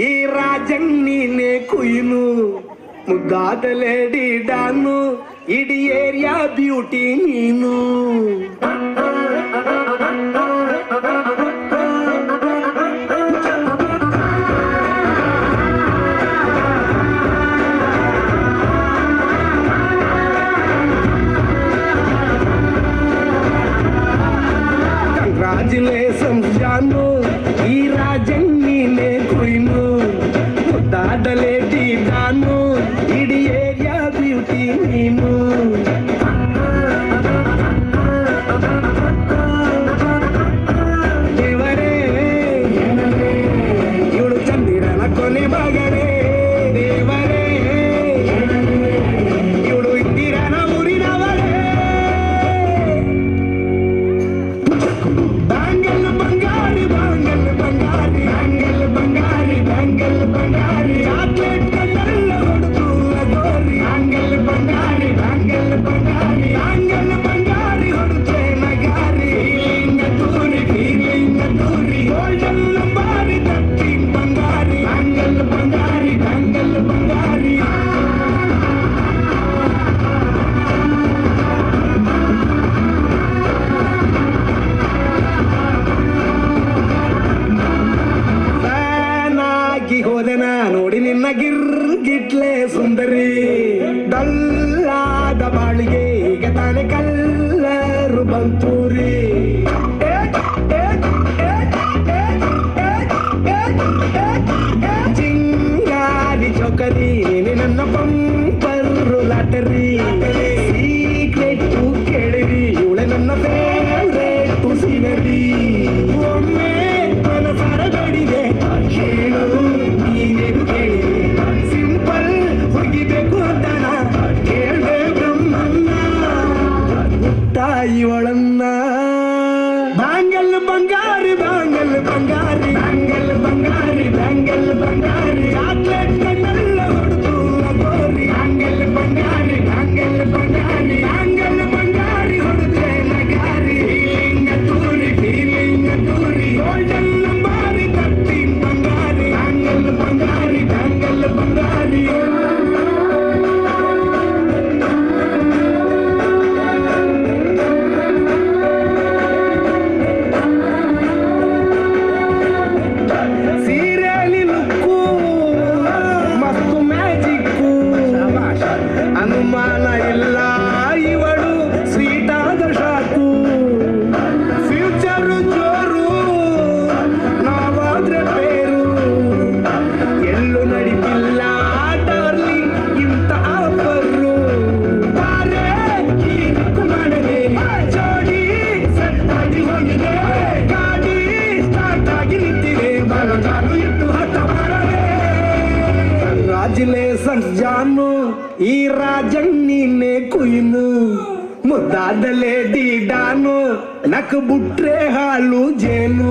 ಈ ರಾಜನ್ ನೀನೆ ಕುಯ್ನು ಮುದ್ದಾದ ಲೇಡಿ ಡಾನು ಇಡೀ ಏರಿಯಾ ಬ್ಯೂಟಿ ನೀನು ಕಂಗ್ರಾಚುಲೇಷನ್ಸ್ ಜಾನು ಈ ರಾಜನ್ ನೀನೆ ಕುಯ್ನು ಮುದ್ದಾದ ಲೇಡಿ ಡಾನು ಇಡೀ ಏರಿಯಾ ಬ್ಯೂಟಿ ನೀನು ದೇವರೇ ಇವಳು ಚಂದಿರನ ಕೊನೆ ಮಗನೇ ದೇವರೇ ಇವಳು ಇಂದಿರನ ಊರಿನವಳೇ ಬ್ಯಾಂಗಲ್ ಬಂಗಾರಿ ಬ್ಯಾಂಗಲ್ ಬಂಗಾರಿ ಬ್ಯಾಂಗಲ್ ಬಂಗಾರಿ ಬ್ಯಾಂಗಲ್ ಬಂಗಾರಿ ಚಾಕ್ಲೇಟ್ ಕಣ್ಣೆಲ್ಲ ಹೊಡೆದು ಗೋರಿ ಬ್ಯಾಂಗಲ್ ಬಂಗಾರಿ ಬ್ಯಾಂಗಲ್ ಬಂಗಾರಿ ಬ್ಯಾಂಗಲ್ ಬಂಗಾರಿ ಹೊಡೆದ್ರೆ ನಗಾರಿ ಫೀಲಿಂಗ್ ತೂರಿ ಗೋಲ್ಡನ್ ನಂಬಾರಿ ತರ್ಟೀನ್ ಬಂಗಾರಿ ಬ್ಯಾಂಗಲ್ ಬಂಗಾರಿ ಬ್ಯಾಂಗಲ್ ಬಂಗಾರಿ ಹೋದೆನ ನೋಡಿ ನಿನ್ನ ಗಿರ್ಗಿಟ್ಲೆ ಸುಂದರಿ ಡಲ್ಲಾದ ಬಾಳಿಗೆ ಈಗ ತಾನೆ ಕಲ್ಲರು ಬಂತೂರಿ ಚಿಂಗಾರಿ ಚೌಕರಿ ನೀನೆ ನನ್ನ ಬಂಪರು ಲಾಟರಿ ಸೀಕ್ರೆಟ್ ಕೇಳಿರಿ ಇವಳೆ ನನ್ನ ಫೇವ್ರೇಟ್ ಸೀನರಿ ಒಮ್ಮೆ ಮನಸಾರ ಗಡಿಗೆ ಹೇಳು ನೀನೇನು ಕೇಳಿರಿ ಸಿಂಪಲ್ ಹೋಗಿಬೇಕು ಅಂತಾನ ಕೇಳ್ದೆ ಬ್ರಹ್ಮನ್ನ ತಾಯಿಯೊಳನ್ನ ಬ್ಯಾಂಗಲ್ ಬಂಗಾರಿ ಬ್ಯಾಂಗಲ್ ಬಂಗಾರಿ ಬ್ಯಾಂಗಲ್ ಬಂಗಾರಿ ಬ್ಯಾಂಗಲ್ ಬಂಗಾರಿ ಚಾಕ್ಲೇಟ್ ಕಣ್ಣೆಲ್ಲ ಹೊಡೆದು ಗೋರಿ ಬ್ಯಾಂಗಲ್ ಬಂಗಾರಿ ಬ್ಯಾಂಗಲ್ ಬಂಗಾರಿ ಬ್ಯಾಂಗಲ್ ಬಂಗಾರಿ ಹೊಡೆದ್ರೆ ನಗಾರಿ ಫೀಲಿಂಗ್ ತೂರಿ ಗೋಲ್ಡನ್ ನಂಬಾರಿ ತರ್ಟೀನ್ ಬಂಗಾರಿ ಬ್ಯಾಂಗಲ್ ಬಂಗಾರಿ ಬ್ಯಾಂಗಲ್ ಬಂಗಾರಿ ಸೀರೆಲಿ ಲುಕ್ಕು ಮಸ್ತು ಮ್ಯಾಜಿಕ್ಕು ಅನುಮಾನ ಇಲ್ಲ ಇವಳು ಸ್ವೀಟ್ ಆದ ಶಾಕು ಫ್ಯೂಚರು ಜೋರು ನಾವಾದ್ರೆ ಬೇರು ಎಲ್ಲೂ ನಡೀತಿಲ್ಲ ಡಾರ್ಲಿಂಗ್ ಇಂಥ ಆಫರು ಬಾರೆ ಹೀಗೂ ಮಾಡದೆ ಜೋಡಿ ಸೆಟ್ ಆಗಿ ಹೋಗಿದೆ ಗಾಡಿ ಸ್ಟಾರ್ಟ್ ಆಗಿ ನಿಂತಿದೆ ಬಲಗಾಲು ಇಟ್ಟು ಹಠ ಮಾಡದೆ ಕಂಗ್ರಾಚುಲೇಷನ್ಸ್ ಜಾನು ಈ ರಾಜನ್ ನೀನೆ ಕುಯ್ನು ಮುದ್ದಾದ ಲೇಡಿ ಡಾನು ನಕ್ ಬುಟ್ರೆ ಹಾಲು ಜೇನು